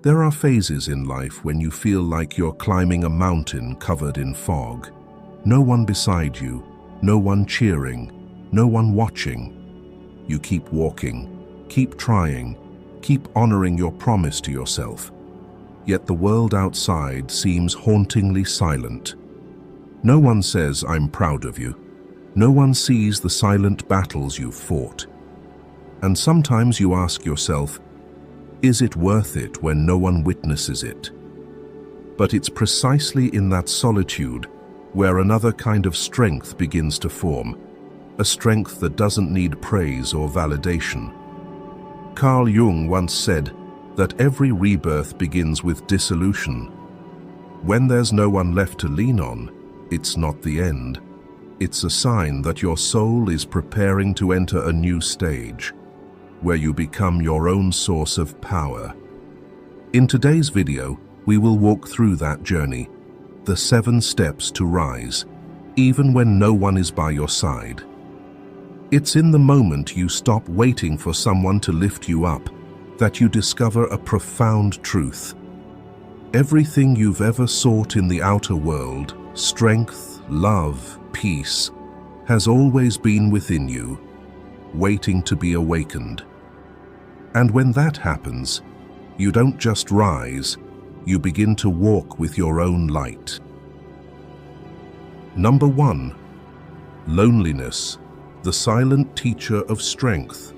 There are phases in life when you feel like you're climbing a mountain covered in fog. No one beside you, no one cheering, no one watching. You keep walking, keep trying, keep honoring your promise to yourself. Yet the world outside seems hauntingly silent. No one says, "I'm proud of you." No one sees the silent battles you've fought. And sometimes you ask yourself, is it worth it when no one witnesses it? But it's precisely in that solitude where another kind of strength begins to form, a strength that doesn't need praise or validation. Carl Jung once said that every rebirth begins with dissolution. When there's no one left to lean on, it's not the end. It's a sign that your soul is preparing to enter a new stage, where you become your own source of power. In today's video, we will walk through that journey, the 7 steps to rise, even when no one is by your side. It's in the moment you stop waiting for someone to lift you up that you discover a profound truth. Everything you've ever sought in the outer world, strength, love, peace, has always been within you, waiting to be awakened. And when that happens, you don't just rise, you begin to walk with your own light. Number 1. Loneliness, the silent teacher of strength.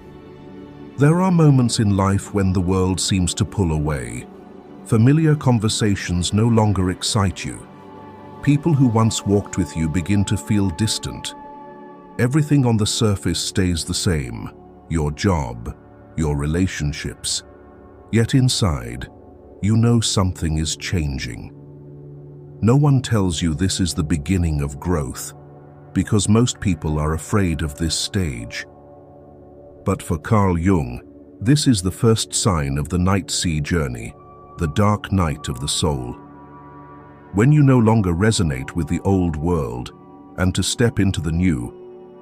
There are moments in life when the world seems to pull away. Familiar conversations no longer excite you. People who once walked with you begin to feel distant. Everything on the surface stays the same, your job, your relationships. Yet inside, you know something is changing. No one tells you this is the beginning of growth, because most people are afraid of this stage. But for Carl Jung, this is the first sign of the night sea journey, the dark night of the soul. When you no longer resonate with the old world, and to step into the new,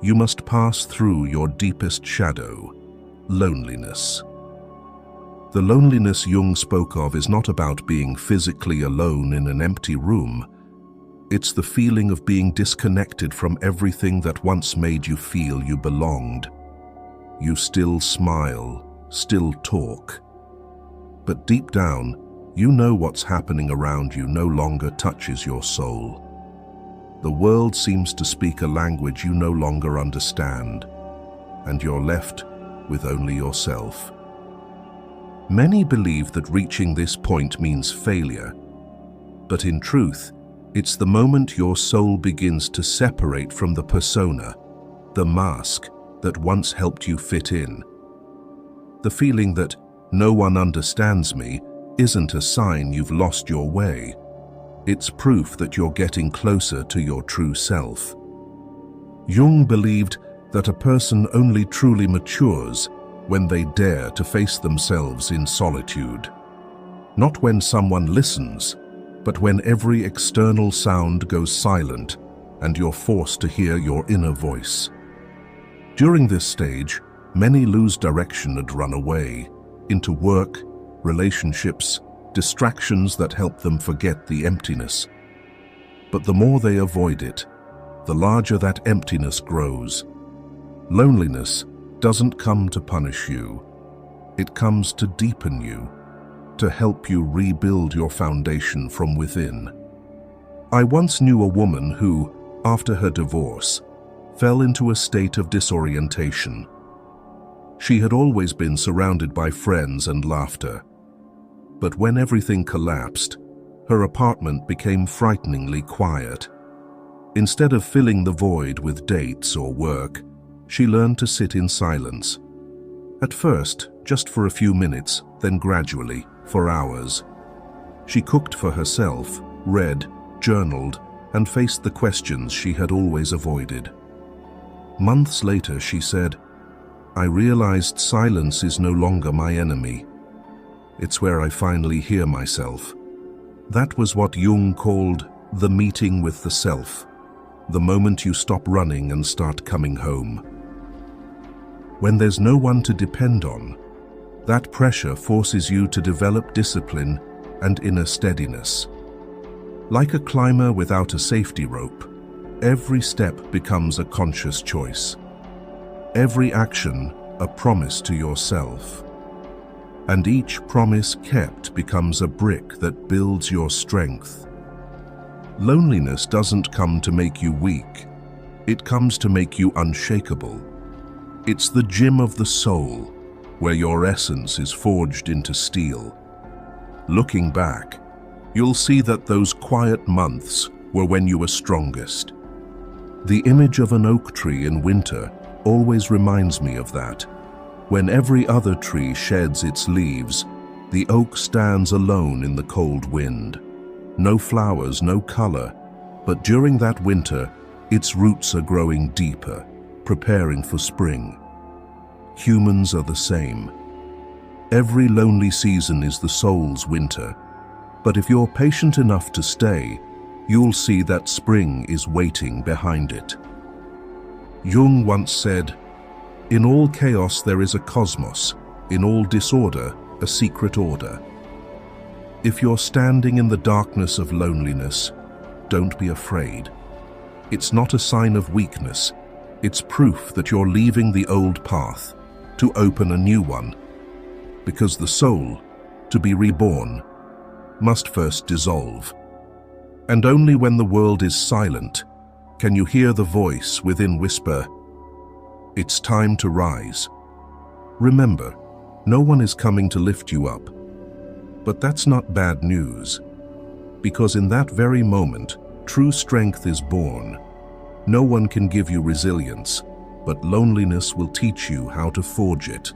you must pass through your deepest shadow, loneliness. The loneliness Jung spoke of is not about being physically alone in an empty room. It's the feeling of being disconnected from everything that once made you feel you belonged. You still smile, still talk, but deep down, you know what's happening around you no longer touches your soul. The world seems to speak a language you no longer understand, and you're left with only yourself. Many believe that reaching this point means failure, but in truth, it's the moment your soul begins to separate from the persona, the mask that once helped you fit in. The feeling that no one understands me isn't a sign you've lost your way. It's proof that you're getting closer to your true self. Jung believed that a person only truly matures when they dare to face themselves in solitude. Not when someone listens, but when every external sound goes silent and you're forced to hear your inner voice. During this stage, many lose direction and run away into work, relationships, distractions that help them forget the emptiness. But the more they avoid it, the larger that emptiness grows. Loneliness doesn't come to punish you. It comes to deepen you, to help you rebuild your foundation from within. I once knew a woman who, after her divorce, fell into a state of disorientation. She had always been surrounded by friends and laughter. But when everything collapsed, her apartment became frighteningly quiet. Instead of filling the void with dates or work, she learned to sit in silence. At first, just for a few minutes, then gradually, for hours. She cooked for herself, read, journaled, and faced the questions she had always avoided. Months later, she said, "I realized silence is no longer my enemy. It's where I finally hear myself." That was what Jung called the meeting with the self, the moment you stop running and start coming home. When there's no one to depend on, That pressure forces you to develop discipline and inner steadiness. Like a climber without a safety rope, every step becomes a conscious choice. Every action a promise to yourself. And each promise kept becomes a brick that builds your strength. Loneliness doesn't come to make you weak. It comes to make you unshakable. It's the gym of the soul, where your essence is forged into steel. Looking back, you'll see that those quiet months were when you were strongest. The image of an oak tree in winter always reminds me of that. When every other tree sheds its leaves, the oak stands alone in the cold wind. No flowers, no color, but during that winter, its roots are growing deeper, preparing for spring. Humans are the same. Every lonely season is the soul's winter, but if you're patient enough to stay, you'll see that spring is waiting behind it. Jung once said, "In all chaos there is a cosmos, in all disorder a secret order." If you're standing in the darkness of loneliness, don't be afraid. It's not a sign of weakness, it's proof that you're leaving the old path to open a new one. Because the soul, to be reborn, must first dissolve. And only when the world is silent can you hear the voice within whisper, "It's time to rise." Remember, no one is coming to lift you up. But that's not bad news, because in that very moment, true strength is born. No one can give you resilience, but loneliness will teach you how to forge it.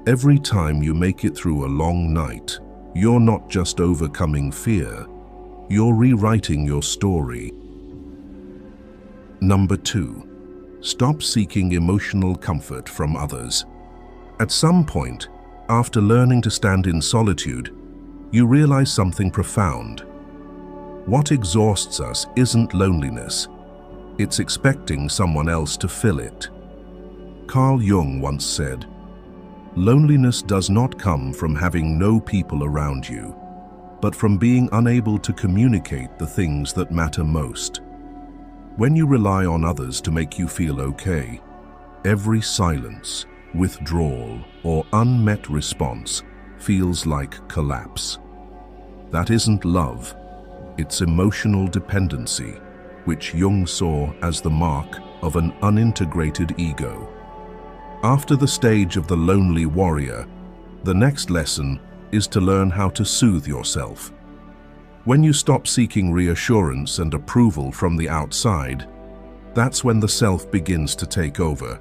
Every time you make it through a long night, you're not just overcoming fear, you're rewriting your story. Number 2. Stop seeking emotional comfort from others. At some point, after learning to stand in solitude, you realize something profound. What exhausts us isn't loneliness, it's expecting someone else to fill it. Carl Jung once said, "Loneliness does not come from having no people around you, but from being unable to communicate the things that matter most." When you rely on others to make you feel okay, every silence, withdrawal, or unmet response feels like collapse. That isn't love, it's emotional dependency, which Jung saw as the mark of an unintegrated ego. After the stage of the lonely warrior, the next lesson is to learn how to soothe yourself. When you stop seeking reassurance and approval from the outside, that's when the self begins to take over.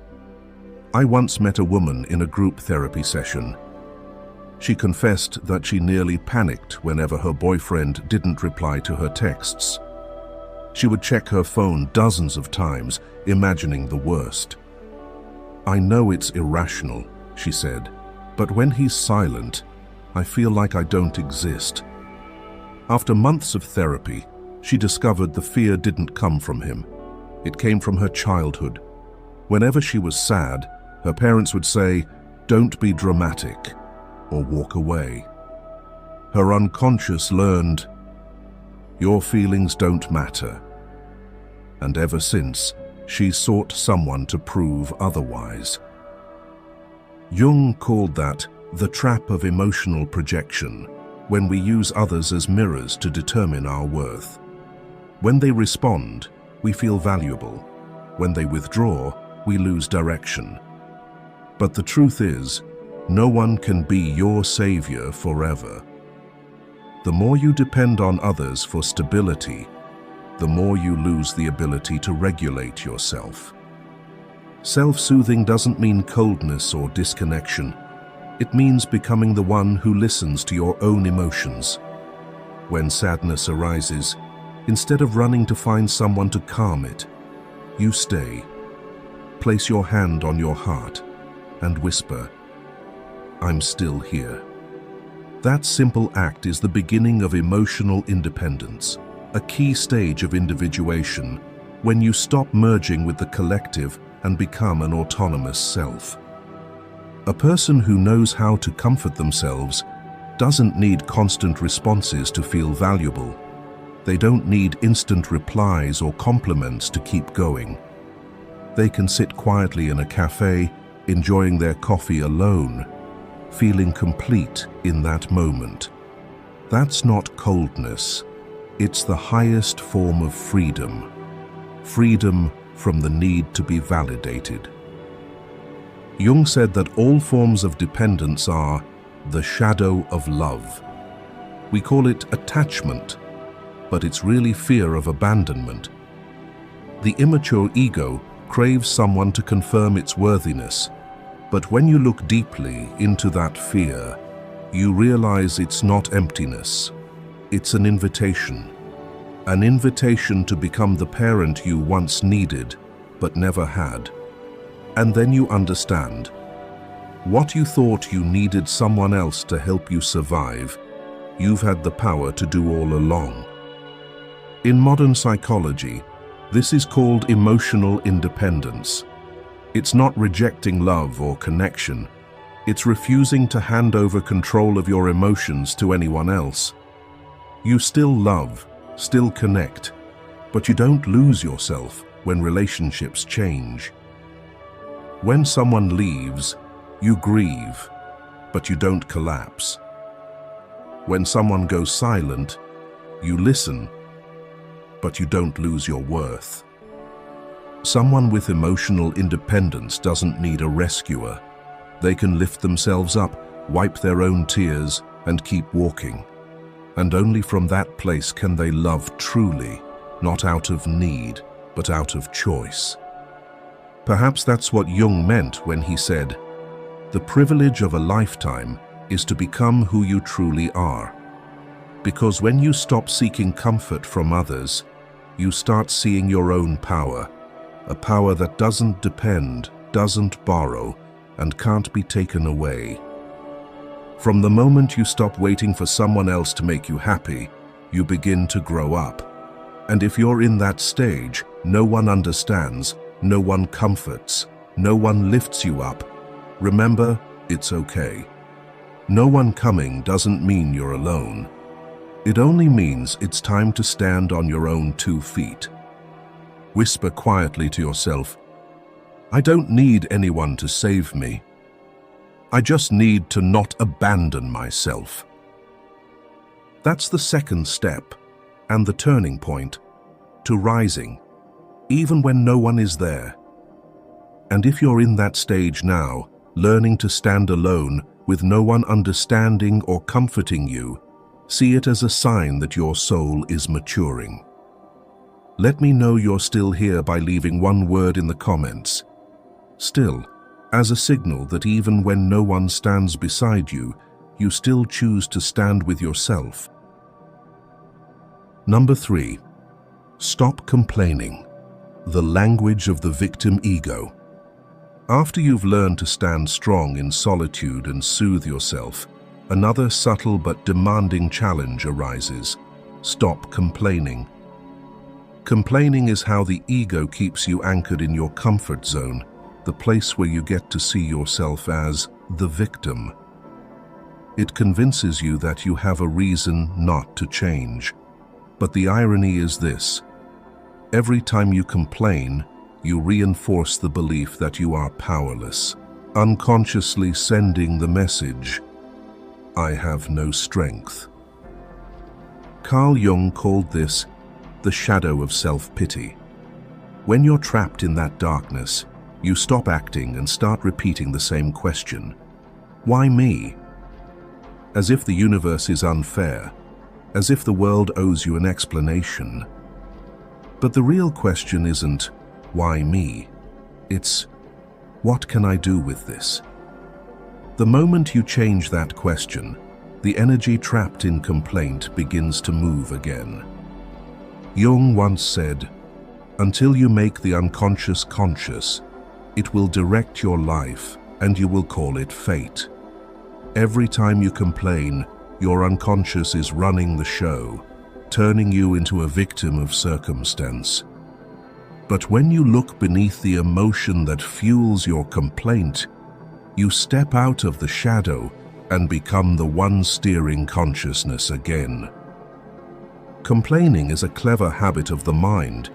I once met a woman in a group therapy session. She confessed that she nearly panicked whenever her boyfriend didn't reply to her texts. She would check her phone dozens of times, imagining the worst. "I know it's irrational," she said, "but when he's silent, I feel like I don't exist." After months of therapy, she discovered the fear didn't come from him. It came from her childhood. Whenever she was sad, her parents would say, "Don't be dramatic," or walk away. Her unconscious learned, "Your feelings don't matter." And ever since, she sought someone to prove otherwise. Jung called that the trap of emotional projection, when we use others as mirrors to determine our worth. When they respond, we feel valuable. When they withdraw, we lose direction. But the truth is, no one can be your savior forever. The more you depend on others for stability, the more you lose the ability to regulate yourself. Self-soothing doesn't mean coldness or disconnection. It means becoming the one who listens to your own emotions. When sadness arises, instead of running to find someone to calm it, you stay. Place your hand on your heart and whisper, "I'm still here." That simple act is the beginning of emotional independence, a key stage of individuation, when you stop merging with the collective and become an autonomous self. A person who knows how to comfort themselves doesn't need constant responses to feel valuable. They don't need instant replies or compliments to keep going. They can sit quietly in a cafe, enjoying their coffee alone, feeling complete in that moment. That's not coldness. It's the highest form of freedom. Freedom from the need to be validated. Jung said that all forms of dependence are the shadow of love. We call it attachment, but it's really fear of abandonment. The immature ego craves someone to confirm its worthiness, but when you look deeply into that fear, you realize it's not emptiness. It's an invitation to become the parent you once needed but never had. And then you understand. What you thought you needed someone else to help you survive, you've had the power to do all along. In modern psychology, this is called emotional independence. It's not rejecting love or connection. It's refusing to hand over control of your emotions to anyone else. You still love, still connect, but you don't lose yourself when relationships change. When someone leaves, you grieve, but you don't collapse. When someone goes silent, you listen, but you don't lose your worth. Someone with emotional independence doesn't need a rescuer. They can lift themselves up, wipe their own tears, and keep walking. And only from that place can they love truly, not out of need, but out of choice. Perhaps that's what Jung meant when he said, "The privilege of a lifetime is to become who you truly are." Because when you stop seeking comfort from others, you start seeing your own power, a power that doesn't depend, doesn't borrow, and can't be taken away. From the moment you stop waiting for someone else to make you happy, you begin to grow up. And if you're in that stage, no one understands, no one comforts, no one lifts you up. Remember, it's okay. No one coming doesn't mean you're alone. It only means it's time to stand on your own 2 feet. Whisper quietly to yourself, "I don't need anyone to save me. I just need to not abandon myself." That's the second step and the turning point to rising, even when no one is there. And if you're in that stage now, learning to stand alone with no one understanding or comforting you, see it as a sign that your soul is maturing. Let me know you're still here by leaving one word in the comments. Still, as a signal that even when no one stands beside you, you still choose to stand with yourself. Number 3. Stop complaining. The language of the victim ego. After you've learned to stand strong in solitude and soothe yourself, another subtle but demanding challenge arises. Stop complaining. Complaining is how the ego keeps you anchored in your comfort zone, the place where you get to see yourself as the victim. It convinces you that you have a reason not to change. But the irony is this: every time you complain, you reinforce the belief that you are powerless, unconsciously sending the message, "I have no strength." Carl Jung called this the shadow of self-pity. When you're trapped in that darkness, you stop acting and start repeating the same question. Why me? As if the universe is unfair, as if the world owes you an explanation. But the real question isn't, why me? It's, what can I do with this? The moment you change that question, the energy trapped in complaint begins to move again. Jung once said, "Until you make the unconscious conscious, it will direct your life and you will call it fate." Every time you complain, your unconscious is running the show, turning you into a victim of circumstance. But when you look beneath the emotion that fuels your complaint, You step out of the shadow and become the one steering consciousness again. Complaining is a clever habit of the mind.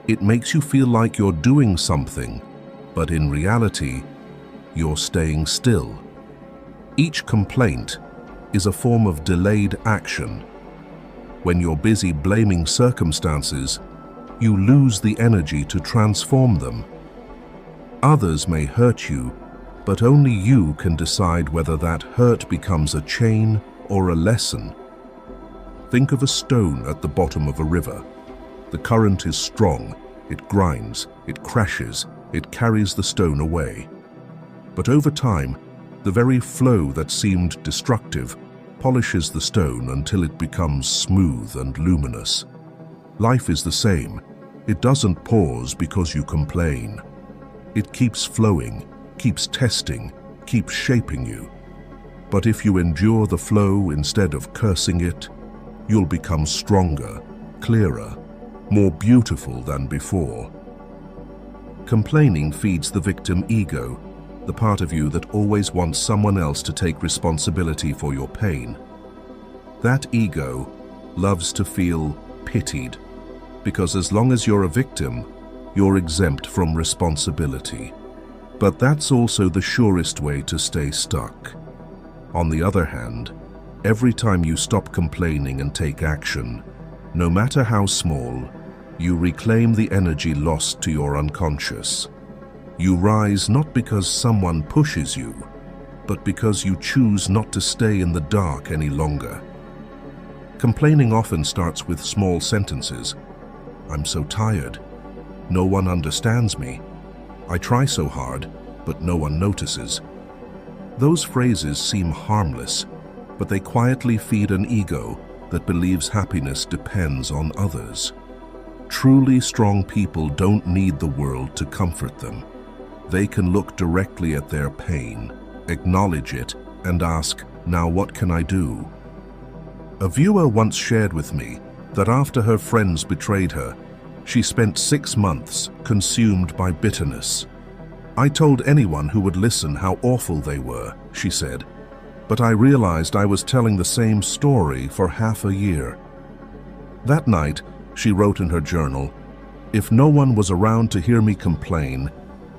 It makes you feel like you're doing something, but in reality, you're staying still. Each complaint is a form of delayed action. When you're busy blaming circumstances, you lose the energy to transform them. Others may hurt you, but only you can decide whether that hurt becomes a chain or a lesson. Think of a stone at the bottom of a river. The current is strong, it grinds, it crashes, it carries the stone away. But over time, the very flow that seemed destructive polishes the stone until it becomes smooth and luminous. Life is the same. It doesn't pause because you complain. It keeps flowing, keeps testing, keeps shaping you. But if you endure the flow instead of cursing it, you'll become stronger, clearer, more beautiful than before. Complaining feeds the victim ego, the part of you that always wants someone else to take responsibility for your pain. That ego loves to feel pitied, because as long as you're a victim, you're exempt from responsibility. But that's also the surest way to stay stuck. On the other hand, every time you stop complaining and take action, no matter how small, you reclaim the energy lost to your unconscious. You rise not because someone pushes you, but because you choose not to stay in the dark any longer. Complaining often starts with small sentences. I'm so tired. No one understands me. I try so hard, but no one notices. Those phrases seem harmless, but they quietly feed an ego that believes happiness depends on others. Truly strong people don't need the world to comfort them. They can look directly at their pain, acknowledge it, and ask, now what can I do? A viewer once shared with me that after her friends betrayed her, she spent 6 months consumed by bitterness. I told anyone who would listen how awful they were, she said, but I realized I was telling the same story for half a year. That night, she wrote in her journal, if no one was around to hear me complain,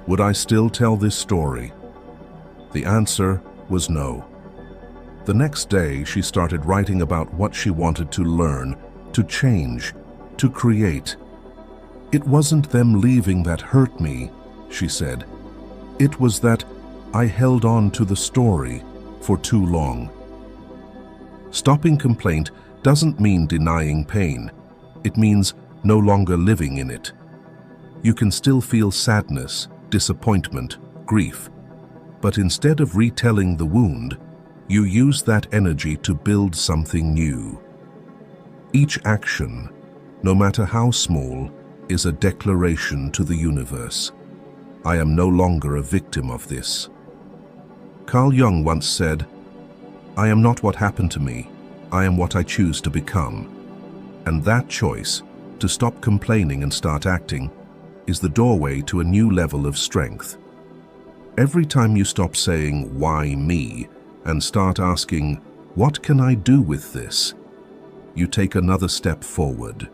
would I still tell this story? The answer was no. The next day, she started writing about what she wanted to learn, to change, to create. It wasn't them leaving that hurt me, she said. It was that I held on to the story for too long. Stopping complaint doesn't mean denying pain. It means no longer living in it. You can still feel sadness, disappointment, grief, but instead of retelling the wound, you use that energy to build something new. Each action, no matter how small, is a declaration to the universe. I am no longer a victim of this. Carl Jung once said, I am not what happened to me, I am what I choose to become. And that choice, to stop complaining and start acting, is the doorway to a new level of strength. Every time you stop saying, why me, and start asking, what can I do with this? You take another step forward.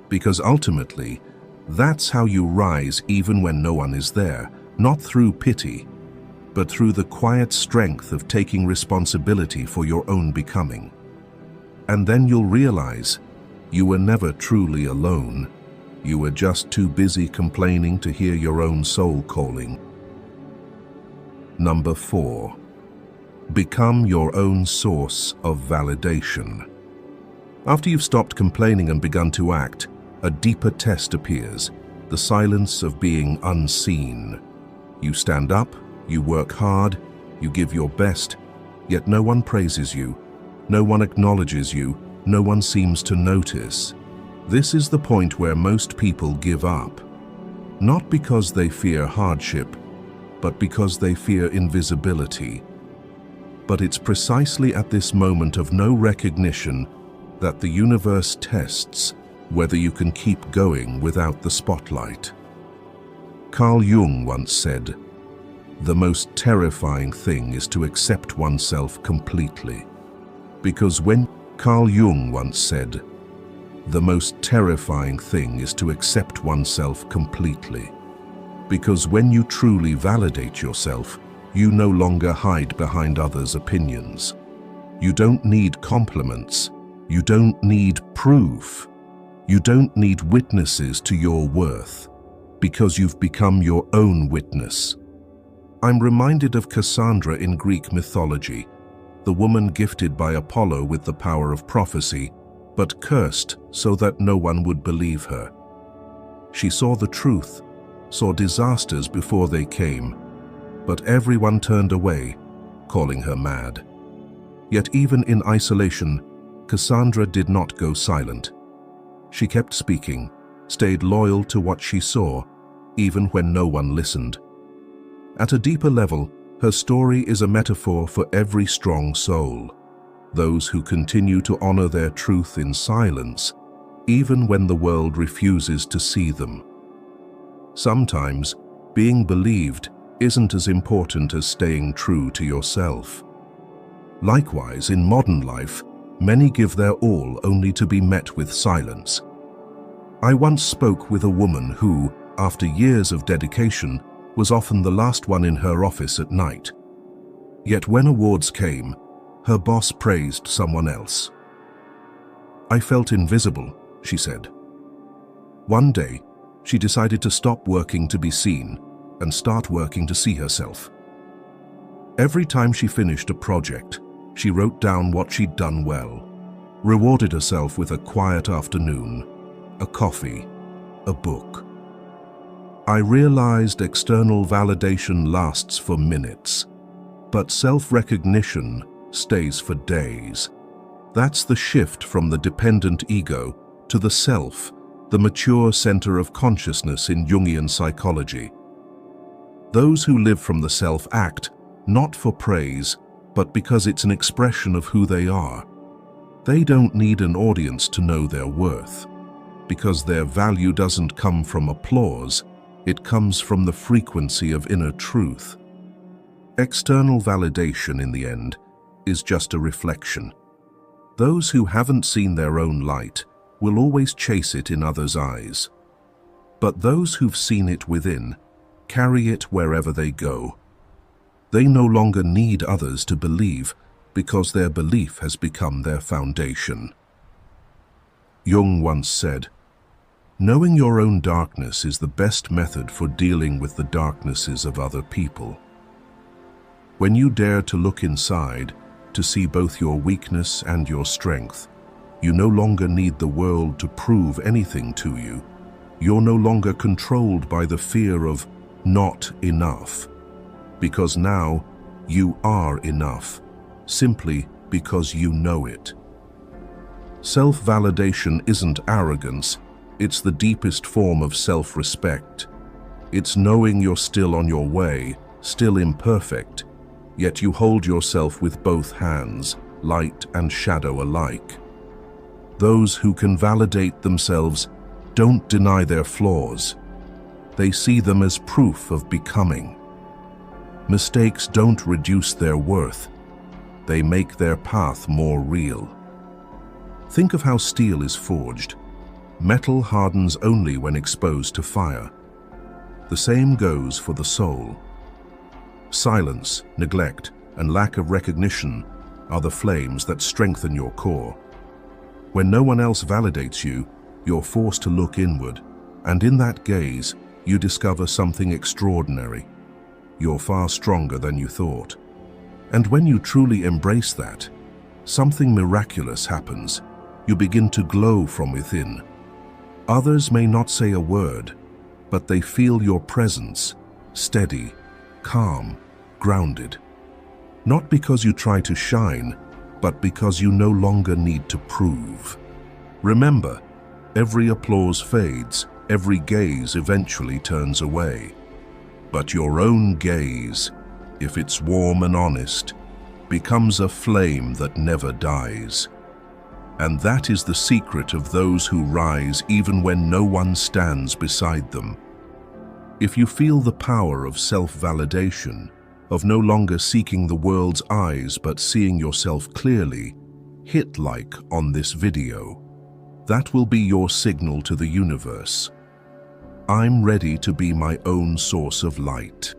Because ultimately, that's how you rise even when no one is there, not through pity, but through the quiet strength of taking responsibility for your own becoming. And then you'll realize you were never truly alone. You were just too busy complaining to hear your own soul calling. Number 4. Become your own source of validation. After you've stopped complaining and begun to act, a deeper test appears, the silence of being unseen. You stand up, you work hard, you give your best, yet no one praises you, no one acknowledges you, no one seems to notice. This is the point where most people give up, not because they fear hardship, but because they fear invisibility. But it's precisely at this moment of no recognition that the universe tests whether you can keep going without the spotlight. Carl Jung once said, The most terrifying thing is to accept oneself completely. Because when Carl Jung once said, the most terrifying thing is to accept oneself completely. Because when you truly validate yourself, you no longer hide behind others' opinions. You don't need compliments. You don't need proof. You don't need witnesses to your worth, because you've become your own witness. I'm reminded of Cassandra in Greek mythology, the woman gifted by Apollo with the power of prophecy, but cursed so that no one would believe her. She saw the truth, saw disasters before they came, but everyone turned away, calling her mad. Yet even in isolation, Cassandra did not go silent. She kept speaking, stayed loyal to what she saw, even when no one listened. At a deeper level, her story is a metaphor for every strong soul, those who continue to honor their truth in silence, even when the world refuses to see them. Sometimes, being believed isn't as important as staying true to yourself. Likewise, in modern life, many give their all only to be met with silence. I once spoke with a woman who, after years of dedication, was often the last one in her office at night. Yet when awards came, her boss praised someone else. I felt invisible, she said. One day, she decided to stop working to be seen and start working to see herself. Every time she finished a project, she wrote down what she'd done well, rewarded herself with a quiet afternoon, a coffee, a book. I realized external validation lasts for minutes, but self-recognition stays for days. That's the shift from the dependent ego to the self, the mature center of consciousness in Jungian psychology. Those who live from the self act, not for praise, but because it's an expression of who they are. They don't need an audience to know their worth, because their value doesn't come from applause, it comes from the frequency of inner truth. External validation, in the end, is just a reflection. Those who haven't seen their own light will always chase it in others' eyes. But those who've seen it within carry it wherever they go. They no longer need others to believe because their belief has become their foundation. Jung once said, "Knowing your own darkness is the best method for dealing with the darknesses of other people." When you dare to look inside, to see both your weakness and your strength, you no longer need the world to prove anything to you. You're no longer controlled by the fear of not enough, because now you are enough, simply because you know it. Self-validation isn't arrogance, it's the deepest form of self-respect. It's knowing you're still on your way, still imperfect, yet you hold yourself with both hands, light and shadow alike. Those who can validate themselves don't deny their flaws. They see them as proof of becoming. Mistakes don't reduce their worth. They make their path more real. Think of how steel is forged. Metal hardens only when exposed to fire. The same goes for the soul. Silence, neglect, and lack of recognition are the flames that strengthen your core. When no one else validates you, you're forced to look inward, and in that gaze, you discover something extraordinary. You're far stronger than you thought. And when you truly embrace that, something miraculous happens. You begin to glow from within. Others may not say a word, but they feel your presence, steady, calm, grounded. Not because you try to shine, but because you no longer need to prove. Remember, every applause fades, every gaze eventually turns away. But your own gaze, if it's warm and honest, becomes a flame that never dies. And that is the secret of those who rise even when no one stands beside them. If you feel the power of self-validation, of no longer seeking the world's eyes but seeing yourself clearly, hit like on this video. That will be your signal to the universe. I'm ready to be my own source of light.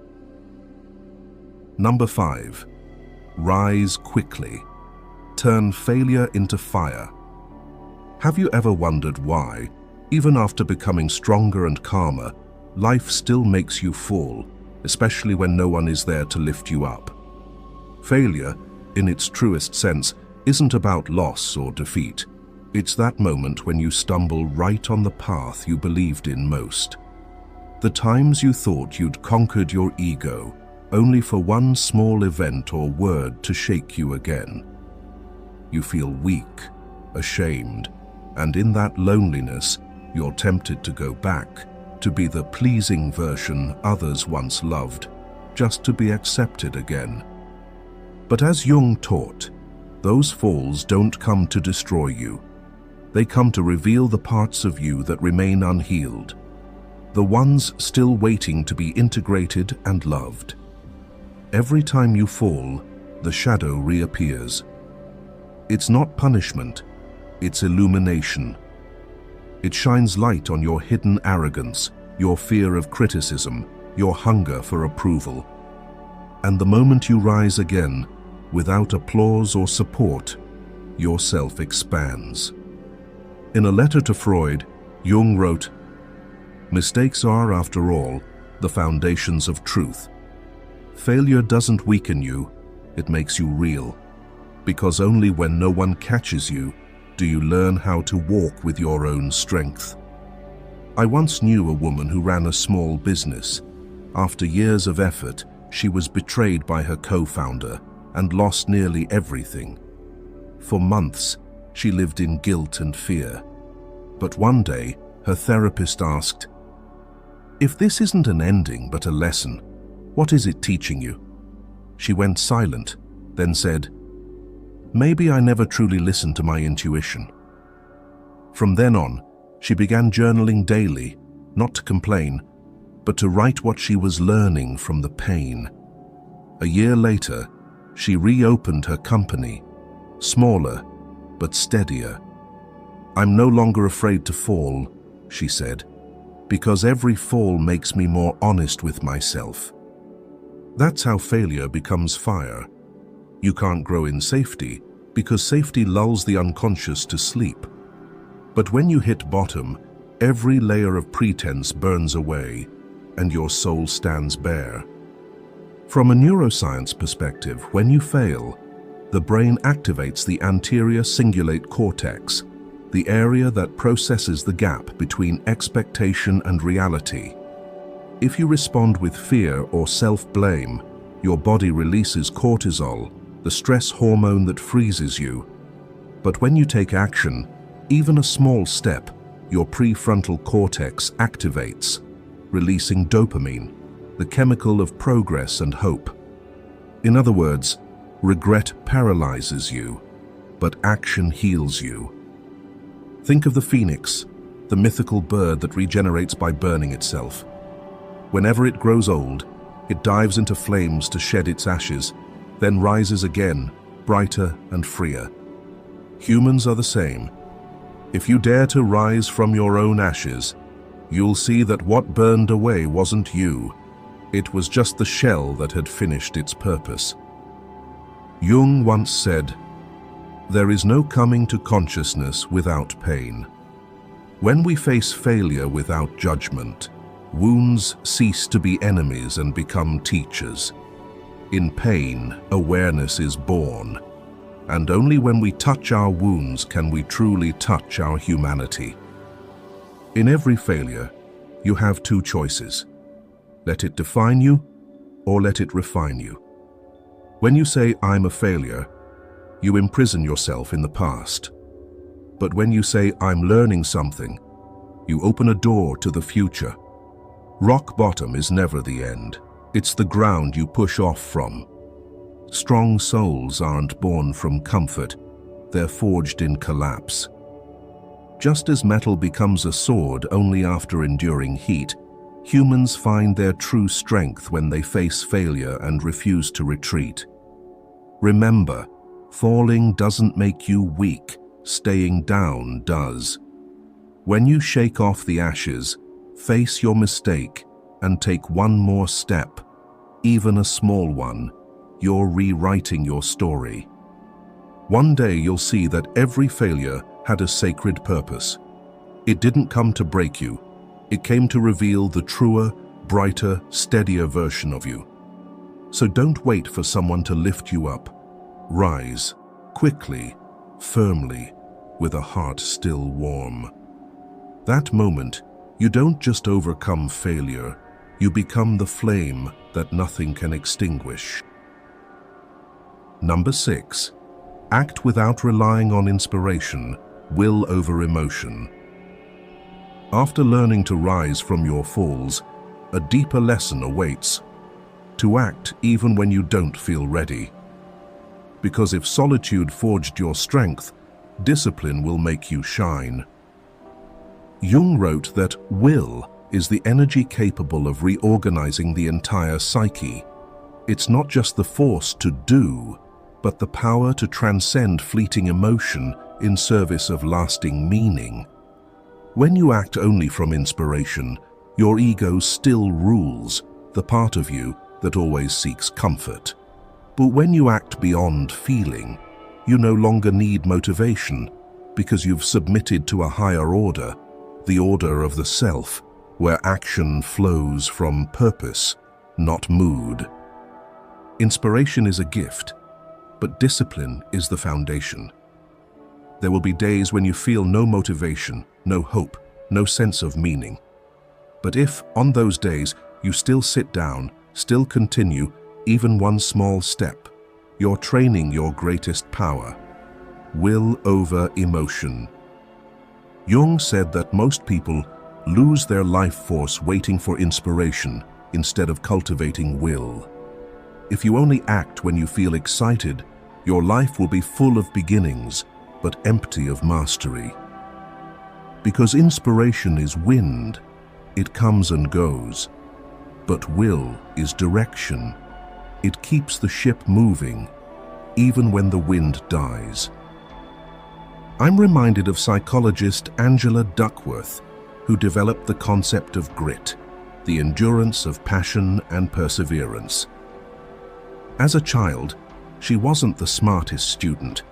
Number 5. Rise quickly. Turn failure into fire. Have you ever wondered why, even after becoming stronger and calmer, life still makes you fall, especially when no one is there to lift you up? Failure, in its truest sense, isn't about loss or defeat. It's that moment when you stumble right on the path you believed in most. The times you thought you'd conquered your ego, only for one small event or word to shake you again. You feel weak, ashamed, and in that loneliness, you're tempted to go back, to be the pleasing version others once loved, just to be accepted again. But as Jung taught, those falls don't come to destroy you. They come to reveal the parts of you that remain unhealed, the ones still waiting to be integrated and loved. Every time you fall, the shadow reappears. It's not punishment, it's illumination. It shines light on your hidden arrogance, your fear of criticism, your hunger for approval. And the moment you rise again, without applause or support, your self expands. In a letter to Freud, Jung wrote, "Mistakes are, after all, the foundations of truth. Failure doesn't weaken you, it makes you real, because only when no one catches you do you learn how to walk with your own strength." I once knew a woman who ran a small business. After years of effort, she was betrayed by her co-founder and lost nearly everything. For months, she lived in guilt and fear. But one day, her therapist asked, "If this isn't an ending but a lesson, what is it teaching you?" She went silent, then said, "Maybe I never truly listened to my intuition." From then on, she began journaling daily, not to complain, but to write what she was learning from the pain. A year later, she reopened her company, smaller but steadier. "I'm no longer afraid to fall," she said, "because every fall makes me more honest with myself." That's how failure becomes fire. You can't grow in safety, because safety lulls the unconscious to sleep. But when you hit bottom, every layer of pretense burns away, and your soul stands bare. From a neuroscience perspective, when you fail, the brain activates the anterior cingulate cortex, the area that processes the gap between expectation and reality. If you respond with fear or self-blame, your body releases cortisol, the stress hormone that freezes you. But when you take action, even a small step, your prefrontal cortex activates, releasing dopamine, the chemical of progress and hope. In other words, regret paralyzes you, but action heals you. Think of the phoenix, the mythical bird that regenerates by burning itself. Whenever it grows old, it dives into flames to shed its ashes, then rises again, brighter and freer. Humans are the same. If you dare to rise from your own ashes, you'll see that what burned away wasn't you. It was just the shell that had finished its purpose. Jung once said, "There is no coming to consciousness without pain." When we face failure without judgment, wounds cease to be enemies and become teachers. In pain, awareness is born, and only when we touch our wounds can we truly touch our humanity. In every failure, you have two choices. Let it define you, or let it refine you. When you say, "I'm a failure," you imprison yourself in the past. But when you say, "I'm learning something," you open a door to the future. Rock bottom is never the end. It's the ground you push off from. Strong souls aren't born from comfort, they're forged in collapse. Just as metal becomes a sword only after enduring heat, Humans find their true strength when they face failure and refuse to retreat. Remember, falling doesn't make you weak, staying down does. When you shake off the ashes, face your mistake and take one more step, even a small one, you're rewriting your story. One day you'll see that every failure had a sacred purpose. It didn't come to break you. It came to reveal the truer, brighter, steadier version of you. So don't wait for someone to lift you up. Rise, quickly, firmly, with a heart still warm. That moment, you don't just overcome failure, you become the flame that nothing can extinguish. Number 6. Act without relying on inspiration, will over emotion. After learning to rise from your falls, a deeper lesson awaits: to act even when you don't feel ready. Because if solitude forged your strength, discipline will make you shine. Jung wrote that will is the energy capable of reorganizing the entire psyche. It's not just the force to do, but the power to transcend fleeting emotion in service of lasting meaning. When you act only from inspiration, your ego still rules, the part of you that always seeks comfort. But when you act beyond feeling, you no longer need motivation, because you've submitted to a higher order, the order of the self, where action flows from purpose, not mood. Inspiration is a gift, but discipline is the foundation. There will be days when you feel no motivation, no hope, no sense of meaning. But if, on those days, you still sit down, still continue, even one small step, you're training your greatest power. Will over emotion. Jung said that most people lose their life force waiting for inspiration instead of cultivating will. If you only act when you feel excited, your life will be full of beginnings, but empty of mastery. Because inspiration is wind, it comes and goes. But will is direction. It keeps the ship moving, even when the wind dies. I'm reminded of psychologist Angela Duckworth, who developed the concept of grit, the endurance of passion and perseverance. As a child, she wasn't the smartest student,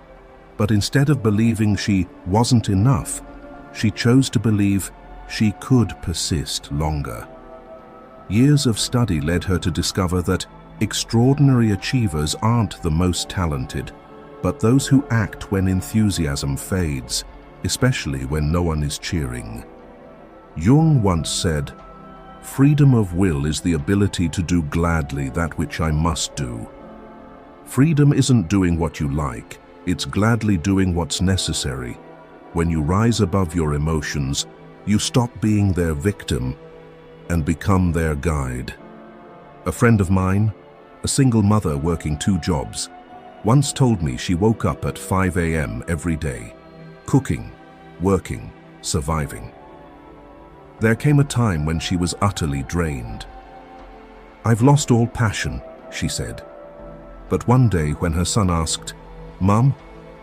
but instead of believing she wasn't enough, she chose to believe she could persist longer. Years of study led her to discover that extraordinary achievers aren't the most talented, but those who act when enthusiasm fades, especially when no one is cheering. Jung once said, "Freedom of will is the ability to do gladly that which I must do." Freedom isn't doing what you like, it's gladly doing what's necessary. When you rise above your emotions, you stop being their victim and become their guide. A friend of mine, a single mother working 2 jobs, once told me she woke up at 5 a.m. every day, cooking, working, surviving. There came a time when she was utterly drained. "I've lost all passion," she said. But one day when her son asked, "Mum,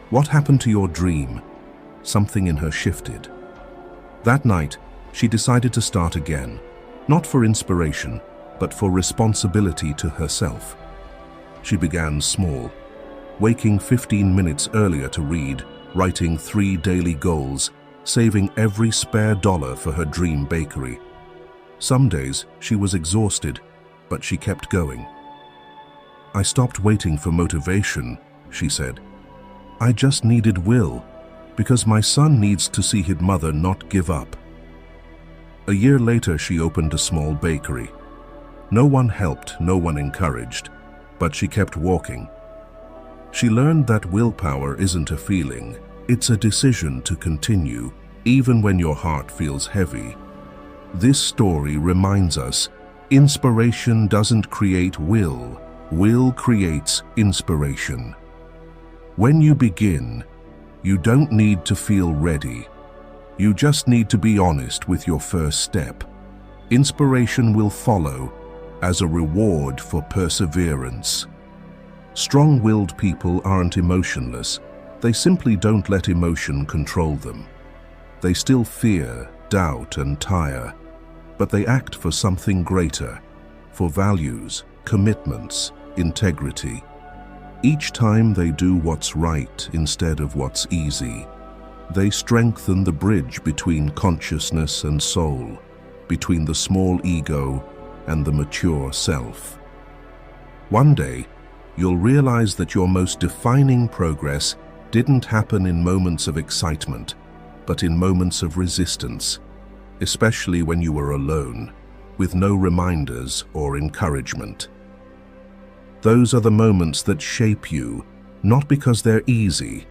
what happened to your dream?" something in her shifted. That night, she decided to start again, not for inspiration, but for responsibility to herself. She began small, waking 15 minutes earlier to read, writing 3 daily goals, saving every spare dollar for her dream bakery. Some days she was exhausted, but she kept going. "I stopped waiting for motivation," she said. "I just needed will, because my son needs to see his mother not give up." A year later, she opened a small bakery. No one helped, no one encouraged, but she kept walking. She learned that willpower isn't a feeling, it's a decision to continue, even when your heart feels heavy. This story reminds us, inspiration doesn't create will, will creates inspiration. When you begin, you don't need to feel ready. You just need to be honest with your first step. Inspiration will follow as a reward for perseverance. Strong-willed people aren't emotionless. They simply don't let emotion control them. They still fear, doubt, and tire, but they act for something greater, for values, commitments, integrity. Each time they do what's right instead of what's easy, they strengthen the bridge between consciousness and soul, between the small ego and the mature self. One day, you'll realize that your most defining progress didn't happen in moments of excitement, but in moments of resistance, especially when you were alone, with no reminders or encouragement. Those are the moments that shape you, not because they're easy,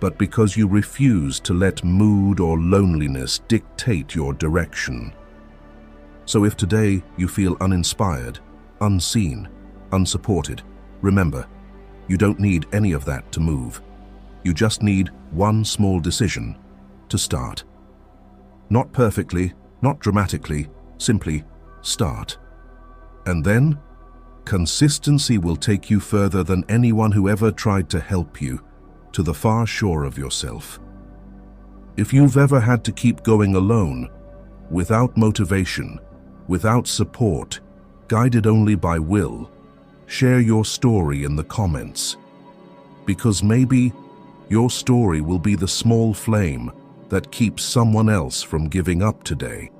but because you refuse to let mood or loneliness dictate your direction. So if today you feel uninspired, unseen, unsupported, remember, you don't need any of that to move. You just need one small decision to start. Not perfectly, not dramatically, simply start. And then, consistency will take you further than anyone who ever tried to help you, to the far shore of yourself. If you've ever had to keep going alone, without motivation, without support, guided only by will, share your story in the comments. Because maybe your story will be the small flame that keeps someone else from giving up today.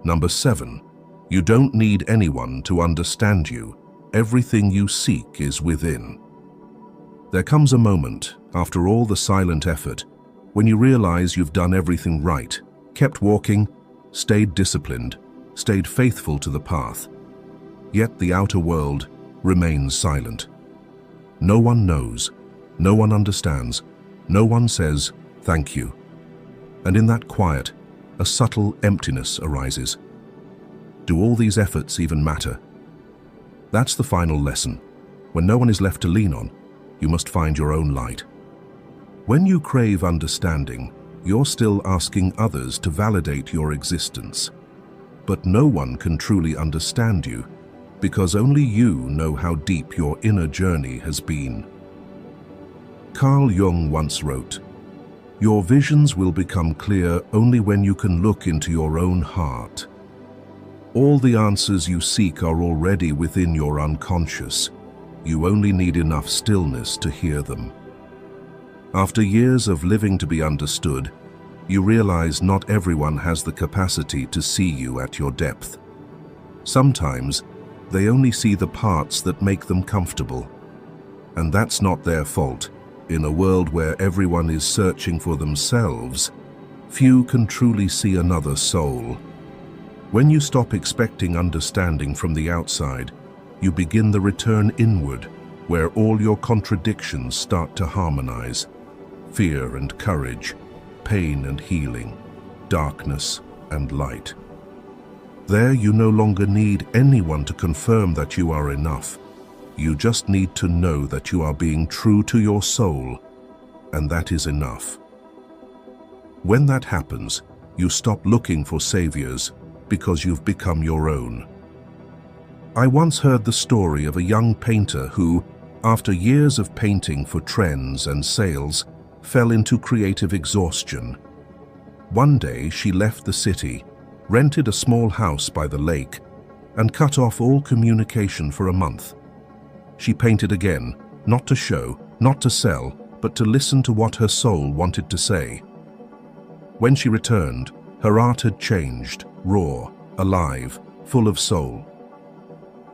Number 7, you don't need anyone to understand you. Everything you seek is within. There comes a moment, after all the silent effort, when you realize you've done everything right, kept walking, stayed disciplined, stayed faithful to the path. Yet the outer world remains silent. No one knows, no one understands, no one says thank you. And in that quiet, a subtle emptiness arises. Do all these efforts even matter? That's the final lesson. When no one is left to lean on, you must find your own light. When you crave understanding, you're still asking others to validate your existence. But no one can truly understand you, because only you know how deep your inner journey has been. Carl Jung once wrote, "Your visions will become clear only when you can look into your own heart. All the answers you seek are already within your unconscious. You only need enough stillness to hear them." After years of living to be understood, you realize not everyone has the capacity to see you at your depth. Sometimes, they only see the parts that make them comfortable. And that's not their fault. In a world where everyone is searching for themselves, few can truly see another soul. When you stop expecting understanding from the outside, you begin the return inward, where all your contradictions start to harmonize. Fear and courage, pain and healing, darkness and light. There you no longer need anyone to confirm that you are enough. You just need to know that you are being true to your soul, and that is enough. When that happens, you stop looking for saviors because you've become your own. I once heard the story of a young painter who, after years of painting for trends and sales, fell into creative exhaustion. One day she left the city, rented a small house by the lake, and cut off all communication for a month. She painted again, not to show, not to sell, but to listen to what her soul wanted to say. When she returned, her art had changed, raw, alive, full of soul.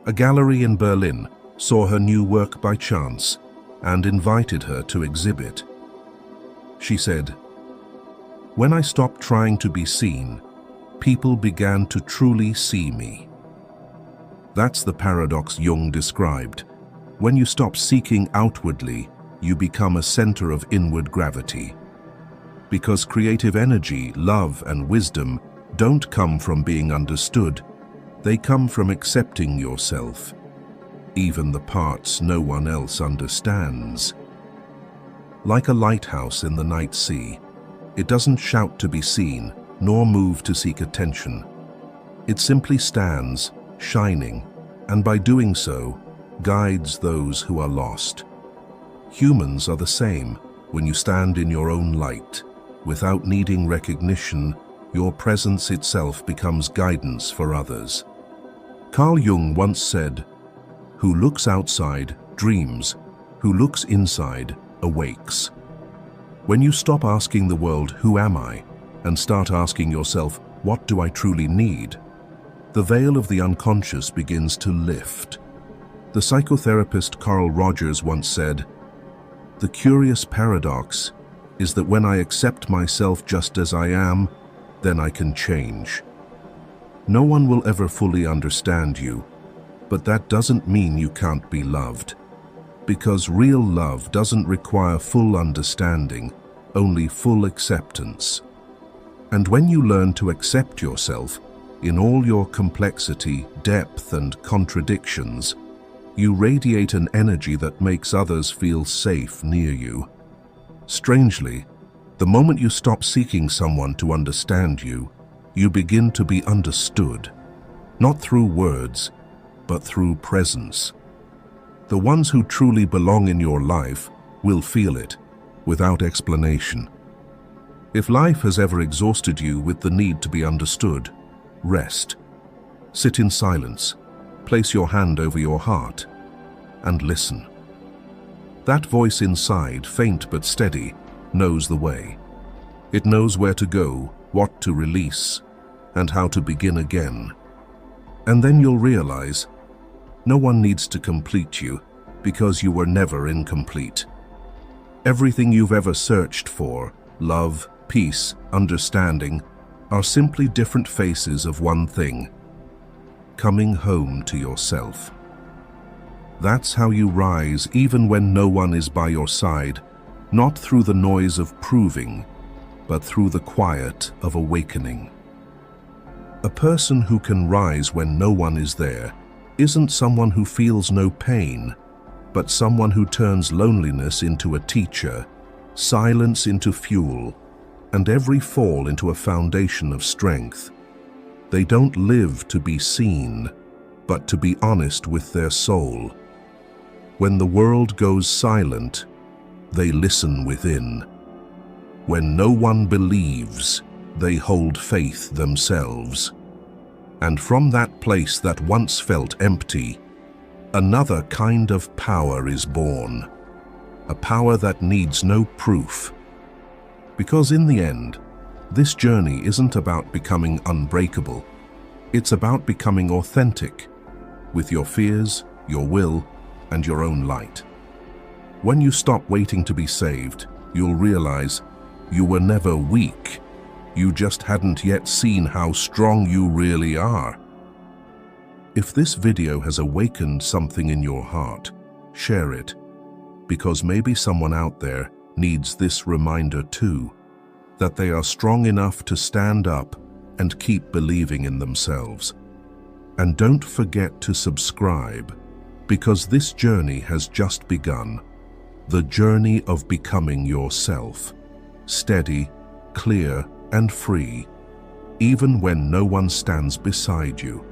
A gallery in Berlin saw her new work by chance and invited her to exhibit. She said, "When I stopped trying to be seen, people began to truly see me." That's the paradox Jung described. When you stop seeking outwardly, you become a center of inward gravity. Because creative energy, love, and wisdom don't come from being understood. They come from accepting yourself, even the parts no one else understands. Like a lighthouse in the night sea, it doesn't shout to be seen, nor move to seek attention. It simply stands, shining, and by doing so, guides those who are lost. Humans are the same. When you stand in your own light, without needing recognition, your presence itself becomes guidance for others. Carl Jung once said, "Who looks outside dreams, who looks inside awakes." When you stop asking the world, "Who am I?" and start asking yourself, "What do I truly need?" the veil of the unconscious begins to lift. The psychotherapist Carl Rogers once said, "The curious paradox is that when I accept myself just as I am, then I can change." No one will ever fully understand you, but that doesn't mean you can't be loved. Because real love doesn't require full understanding, only full acceptance. And when you learn to accept yourself, in all your complexity, depth, and contradictions, you radiate an energy that makes others feel safe near you. Strangely, the moment you stop seeking someone to understand you, you begin to be understood, not through words, but through presence. The ones who truly belong in your life will feel it, without explanation. If life has ever exhausted you with the need to be understood, rest. Sit in silence, place your hand over your heart, and listen. That voice inside, faint but steady, knows the way. It knows where to go, what to release, and how to begin again. And then you'll realize, no one needs to complete you, because you were never incomplete. Everything you've ever searched for, love, peace, understanding, are simply different faces of one thing: coming home to yourself. That's how you rise even when no one is by your side, not through the noise of proving, but through the quiet of awakening. A person who can rise when no one is there isn't someone who feels no pain, but someone who turns loneliness into a teacher, silence into fuel, and every fall into a foundation of strength. They don't live to be seen, but to be honest with their soul. When the world goes silent, they listen within. When no one believes, they hold faith themselves. And from that place that once felt empty, another kind of power is born. A power that needs no proof. Because in the end, this journey isn't about becoming unbreakable. It's about becoming authentic, with your fears, your will, and your own light. When you stop waiting to be saved, you'll realize you were never weak. You just hadn't yet seen how strong you really are. If this video has awakened something in your heart, share it, because maybe someone out there needs this reminder too, that they are strong enough to stand up and keep believing in themselves. And don't forget to subscribe, because this journey has just begun. The journey of becoming yourself, steady, clear, and free, even when no one stands beside you.